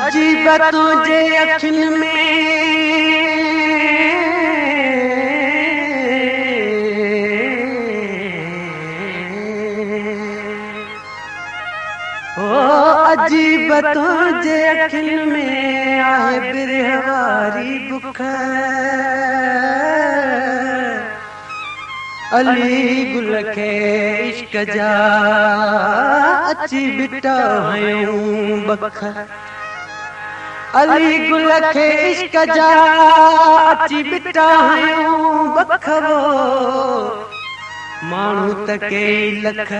अजीब तुझे अखियुनि में ओ अजीब तुझे अखियुनि में आहे बिरह वारी बुख अली गुल खे इश्क जा अची बिटा हयूं बख अली गुल खे इश्क जा अची बिटा हयूं बख वो माण्हू त कई लख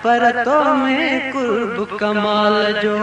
पर तो में कुर्ब कमाल जो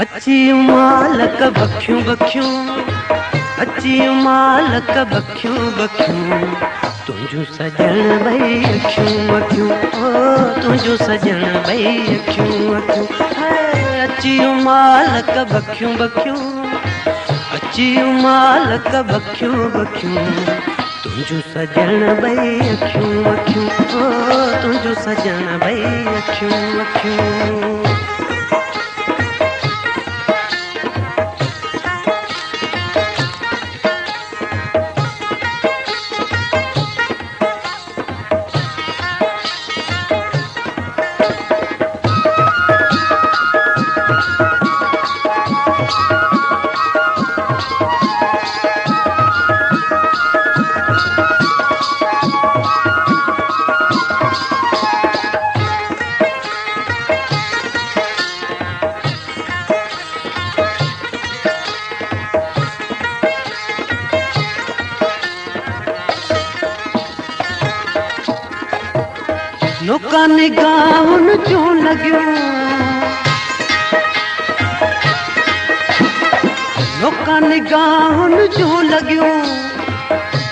अची मालक बखियूं बखियूं अची मालक बखियूं बखियूं तुंहिंजूं सजण ॿई अखियूं अखियूं ओ तुंहिंजूं सजण ॿई अखियूं अखियूं अची मालक बखियूं बखियूं अची मालक बखियूं बखियूं तुंहिंजूं सजण ॿई अखियूं अखियूं ओ तुंहिंजूं सजण ॿई अखियूं अखियूं लोकां निगाहुनि जूं लॻियूं लोकां निगाहुनि जूं लॻियूं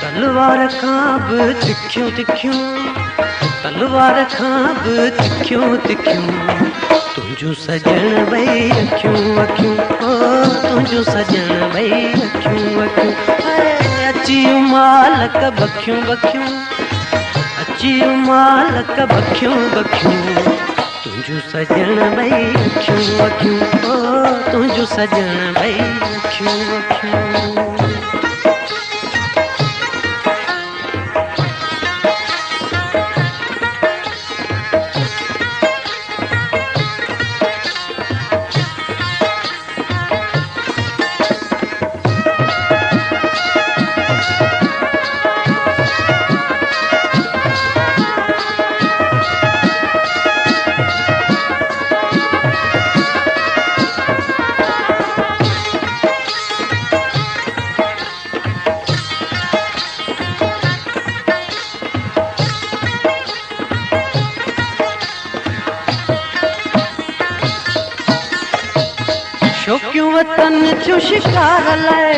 तलवार खां बि तिखियूं तिखियूं तलवार खां बि तिखियूं तिखियूं तुंहिंजूं सजण ॿई अखियूं अखियूं ओ तुंहिंजूं सजण ॿई अखियूं अखियूं अची मालक बखियूं बखियूं अची मालक बखियूं बखियूं तुंहिंजूं सजण ॿई अखियूं अखियूं ओ तुंहिंजूं सजण ॿई अखियूं अखियूं शौक़ियूं वतन जो शिकार लाइ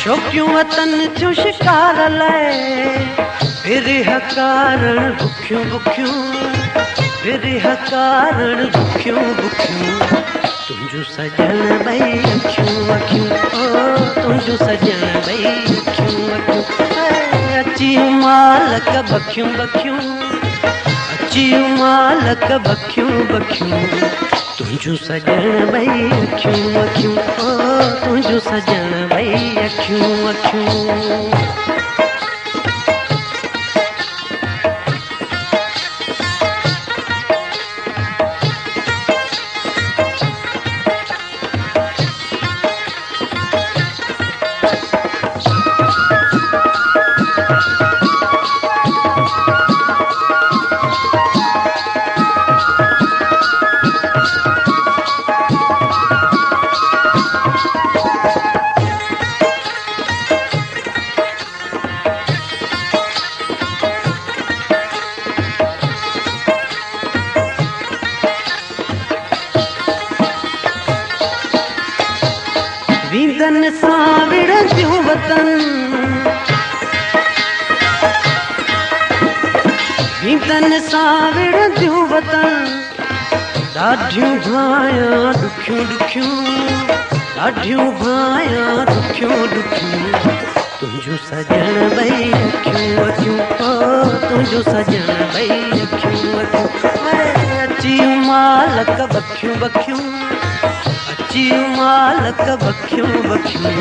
शौक़ियूं वतन जो शिकार लाइ बिरह कारण बुखियूं बुखियूं बिरह कारण बुखियूं बुखियूं तुंहिंजूं सजण ॿई अखियूं अखियूं ओ तुंहिंजूं सजण ॿई अखियूं अखियूं अची मालक बखियूं बखियूं अची मालक बखियूं बखियूं तुंहिंजूं सजण ॿई अखियूं अखियूं ओ तुंहिंजूं सजण ॿई अखियूं अखियूं गीतन सां विढ़ंदियूं वतन गीतन सां विढ़ंदियूं वतन ॾाढियूं भायां ॾुखियूं ॾुखियूं ॾाढियूं भायां ॾुखियूं ॾुखियूं तुंहिंजूं सजण ॿई अखियूं अखियूं तुंहिंजूं सजण ॿई अखियूं अखियूं अची मालक बखियूं बखियूं अची मालक बखियूं बखियूं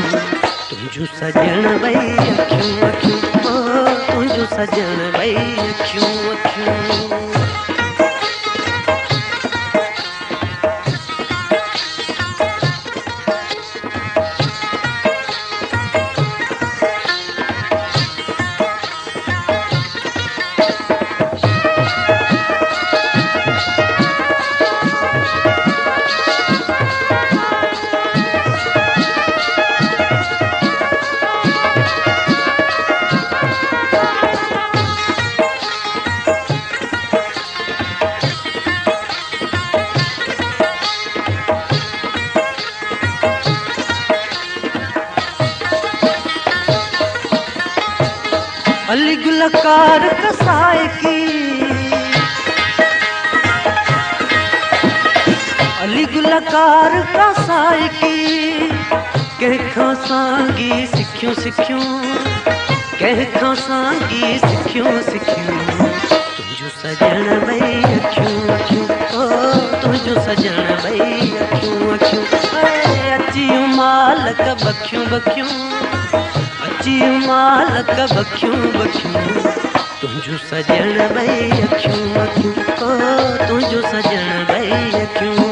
तुंहिंजूं सजण ॿई अखियूं अखियूं तुंहिंजूं सजण ॿई अखियूं अखियूं अली गुलकार कसाए की अली गुलकार कसाए की कंहिंखां साॻी सिखियूं सिखियूं कंहिंखां साॻी सिखियूं सिखियूं तुंहिंजूं सजण ॿई अखियूं अखियूं तुंहिंजूं सजण ॿई अखियूं अखियूं अची मालक बखियूं बखियूं अची मालक बखियूं बखियूं तुंहिंजूं सजण ॿई अखियूं अखियूं तुंहिंजूं सजण ॿई अखियूं